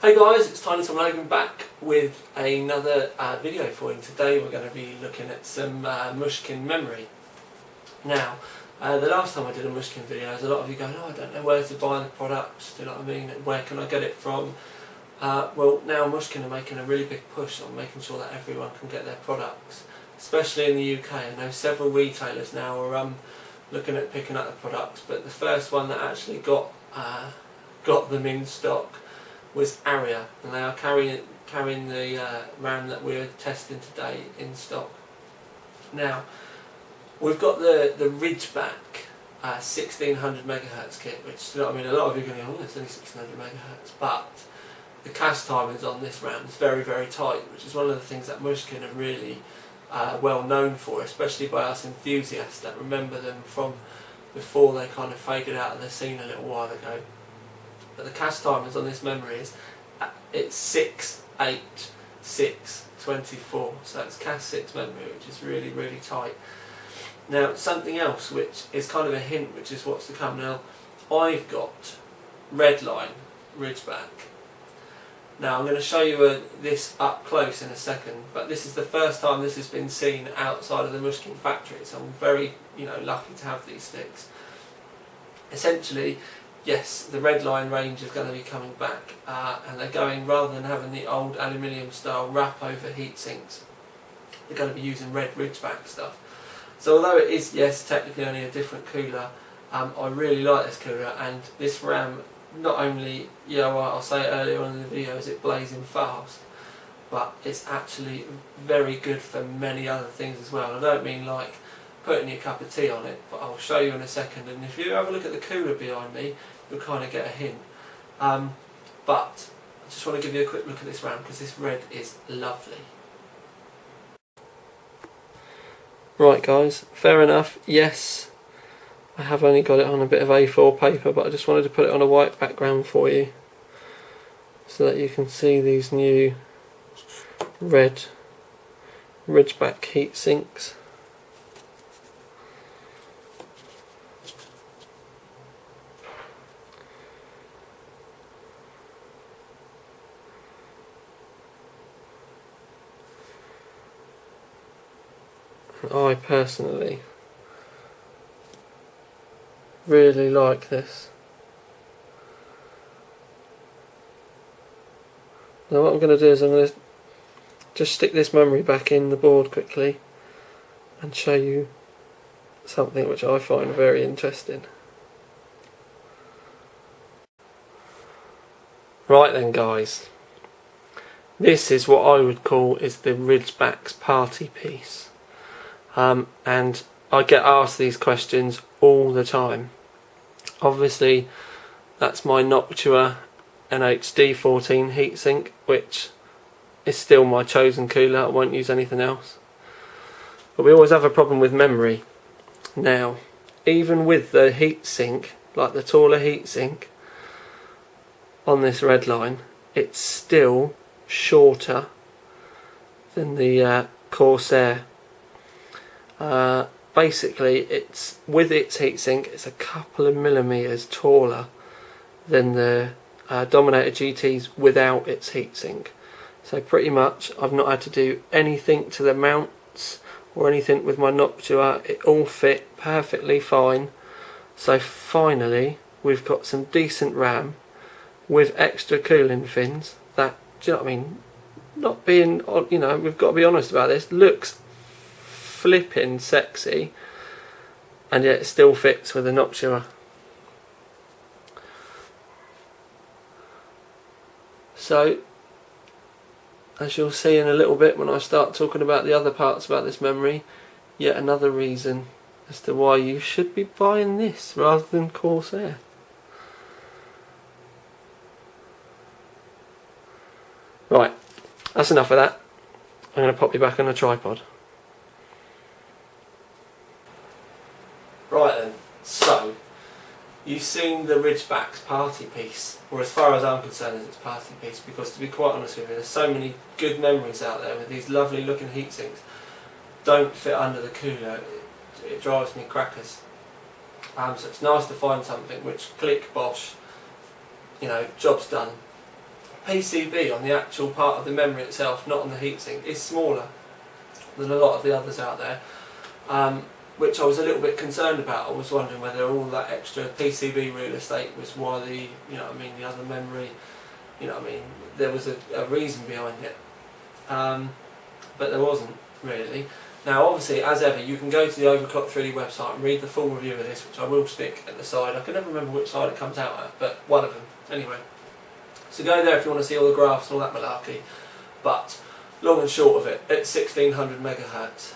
Hey guys, it's Tiny Tom Logan back with another video for you. Today we're going to be looking at some Mushkin memory. Now, the last time I did a Mushkin video, there's a lot of you going, oh, I don't know where to buy the products, do you know what I mean? Where can I get it from? Well, now Mushkin are making a really big push on making sure that everyone can get their products, especially in the UK. I know several retailers now are looking at picking up the products, but the first one that actually got them in stock was Aria, and they are carrying the RAM that we're testing today in stock. Now, we've got the Ridgeback 1600 megahertz kit, which, you know what I mean, a lot of you are going, oh, it's only 1600 megahertz, but the cast timings on this RAM is very, very tight, which is one of the things that Mushkin are really well known for, especially by us enthusiasts that remember them from before they kind of faded out of the scene a little while ago. But the cast timers on this memory is it's 68624, so it's cast 6 memory, which is really, really tight. Now, something else which is kind of a hint, which is what's to come. Now, I've got Redline Ridgeback. Now, I'm going to show you this up close in a second, but this is the first time this has been seen outside of the Mushkin factory, so I'm very, lucky to have these sticks. Essentially, yes, the Redline range is going to be coming back, and they're going, rather than having the old aluminium style wrap over heat sinks, they're going to be using red Ridgeback stuff. So although it is, yes, technically only a different cooler, I really like this cooler, and this RAM, not only, I'll say it earlier on in the video, is it blazing fast, but it's actually very good for many other things as well. I don't mean like putting your cup of tea on it, but I'll show you in a second, and if you have a look at the cooler behind me, you'll kind of get a hint. But I just want to give you a quick look at this RAM, because this red is lovely. Right guys, fair enough, yes, I have only got it on a bit of A4 paper, but I just wanted to put it on a white background for you so that you can see these new red Ridgeback heat sinks. I personally really like this. Now what I'm going to do is I'm going to just stick this memory back in the board quickly and show you something which I find very interesting. Right then guys, this is what I would call is the Ridgeback's party piece. And I get asked these questions all the time. Obviously, that's my Noctua NHD14 heatsink, which is still my chosen cooler. I won't use anything else. But we always have a problem with memory. Now, even with the heatsink, like the taller heatsink on this Redline, it's still shorter than the Corsair. Basically, it's with its heatsink, it's a couple of millimeters taller than the Dominator GTs without its heatsink. So pretty much, I've not had to do anything to the mounts or anything with my Noctua. It all fit perfectly fine. So finally, we've got some decent RAM with extra cooling fins. That, do you know what I mean? Not being, we've got to be honest about this. Looks flipping sexy, and yet it still fits with a Noctua. So, as you'll see in a little bit when I start talking about the other parts about this memory, yet another reason as to why you should be buying this rather than Corsair. Right, that's enough of that. I'm going to pop you back on a tripod. Right then, so you've seen the Ridgeback's party piece, or as far as I'm concerned, it's party piece, because to be quite honest with you, there's so many good memories out there with these lovely looking heat sinks. Don't fit under the cooler, it drives me crackers. So it's nice to find something which click, bosh, job's done. PCB on the actual part of the memory itself, not on the heatsink, is smaller than a lot of the others out there, which I was a little bit concerned about. I was wondering whether all that extra PCB real estate was why the, the other memory, there was a reason behind it, but there wasn't really. Now obviously, as ever, you can go to the Overclock 3D website and read the full review of this, which I will stick at the side. I can never remember which side it comes out at, but one of them anyway. So go there if you want to see all the graphs and all that malarkey. But long and short of it, at 1600 megahertz,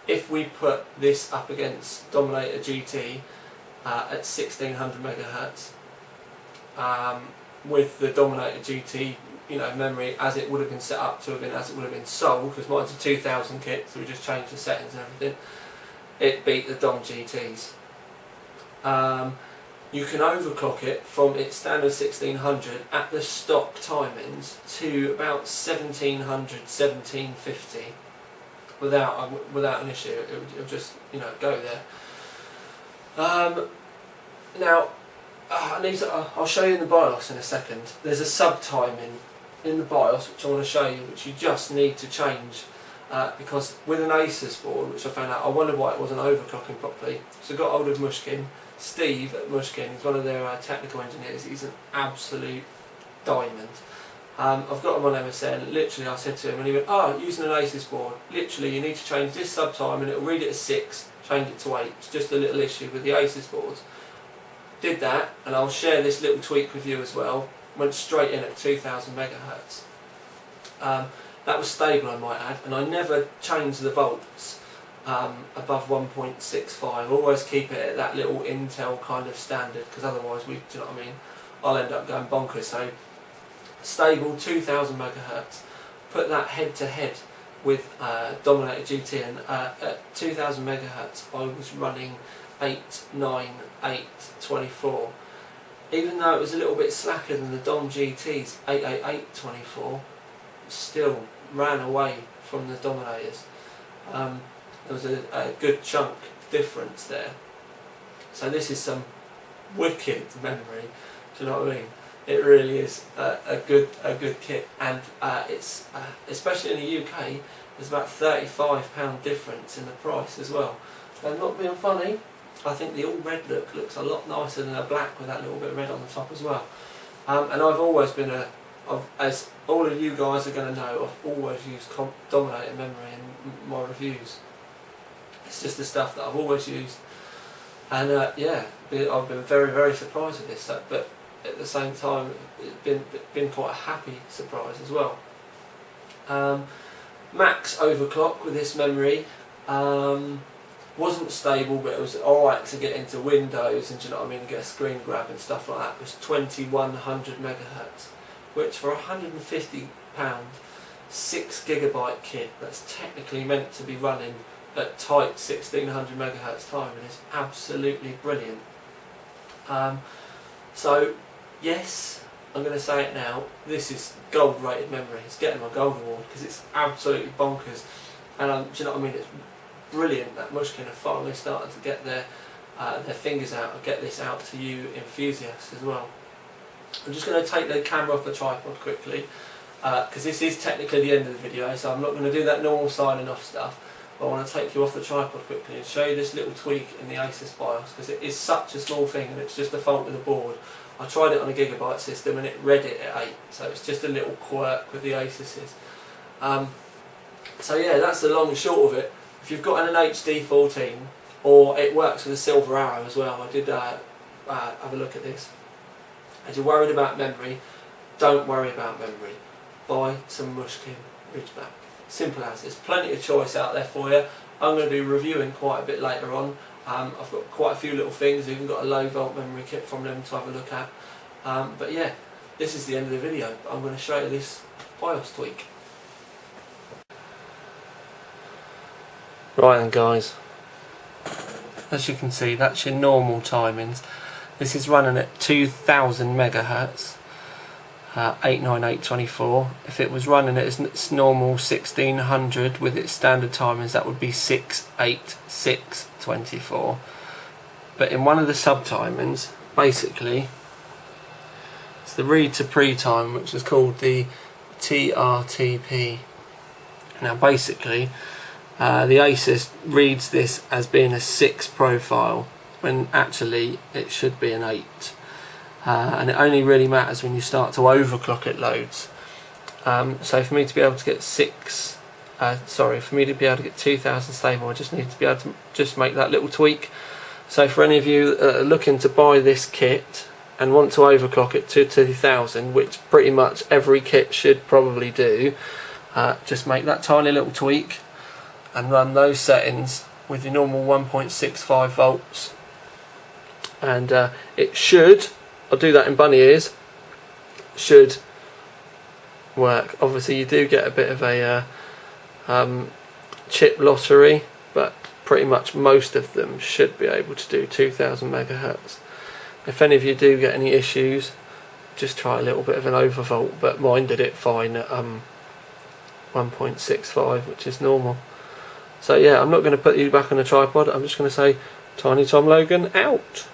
if we put this up against Dominator GT at 1600 megahertz, with the Dominator GT, memory as it would have been set up to have been, as it would have been sold, because mine's a 2000 kit, so we just changed the settings and everything, it beat the Dom GTs. You can overclock it from its standard 1600 at the stock timings to about 1700, 1750 without an issue. It would just go there. Now I'll show you in the BIOS in a second. There's a sub-timing in the BIOS which I want to show you, which you just need to change, because with an Asus board, which I found out, I wondered why it wasn't overclocking properly. So I got hold of Mushkin. Steve at Mushkin, he's one of their technical engineers. He's an absolute diamond. I've got him on MSN. Literally, I said to him, and he went, using an Asus board, literally you need to change this sub-time and it'll read it as 6, change it to 8. It's just a little issue with the Asus boards. Did that, and I'll share this little tweak with you as well. Went straight in at 2000 megahertz. That was stable, I might add, and I never changed the volts above 1.65. Always keep it at that little Intel kind of standard, because otherwise, I'll end up going bonkers. So stable 2000 megahertz. Put that head to head with Dominator GT, and at 2000 megahertz I was running 89824. Even though it was a little bit slacker than the Dom GT's 88824, still ran away from the Dominators. There was a good chunk difference there. So this is some wicked memory. Do you know what I mean? It really is a good kit, and it's especially in the UK. There's about £35 difference in the price as well. And not being funny, I think the all red look looks a lot nicer than a black with that little bit of red on the top as well. And I've always been as all of you guys are going to know, I've always used Dominator memory in my reviews. It's just the stuff that I've always used, and yeah, I've been very, very surprised with this. But at the same time, it's been quite a happy surprise as well. Max overclock with this memory. Wasn't stable, but it was alright to get into Windows and get a screen grab and stuff like that. It was 2100 megahertz, which for £150, 6GB kit that's technically meant to be running at tight 1600 megahertz timing is absolutely brilliant. So yes, I'm going to say it now, this is gold rated memory. It's getting my gold award because it's absolutely bonkers, and do you know what I mean? It's brilliant that Mushkin have finally started to get their fingers out and get this out to you enthusiasts as well. I'm just going to take the camera off the tripod quickly, because this is technically the end of the video, so I'm not going to do that normal signing off stuff. But I want to take you off the tripod quickly and show you this little tweak in the Asus BIOS, because it is such a small thing and it's just a fault with the board. I tried it on a gigabyte system and it read it at 8, so it's just a little quirk with the Asuses. So yeah, that's the long and short of it. If you've got an HD 14, or it works with a Silver Arrow as well, I did have a look at this. As you're worried about memory, don't worry about memory. Buy some Mushkin Ridgeback. Simple as. There's plenty of choice out there for you. I'm going to be reviewing quite a bit later on. I've got quite a few little things. I've even got a low volt memory kit from them to have a look at. But yeah, this is the end of the video. I'm going to show you this BIOS tweak. Right then guys, as you can see, that's your normal timings. This is running at 2000 megahertz, 89824. If it was running at its normal 1600 with its standard timings, that would be 68624. But in one of the sub timings, basically, it's It's the read to pre-time, which is called the TRTP. Now basically the ASUS reads this as being a 6 profile when actually it should be an 8, and it only really matters when you start to overclock it loads. So for me to be able to get 2000 stable, I just need to be able to just make that little tweak. So for any of you looking to buy this kit and want to overclock it to 2000, which pretty much every kit should probably do, just make that tiny little tweak and run those settings with your normal 1.65 volts, and it should, I'll do that in bunny ears, should work. Obviously you do get a bit of a chip lottery, but pretty much most of them should be able to do 2000 megahertz. If any of you do get any issues, just try a little bit of an overvolt, but mine did it fine at 1.65, which is normal. So yeah, I'm not going to put you back on a tripod, I'm just going to say Tiny Tom Logan out.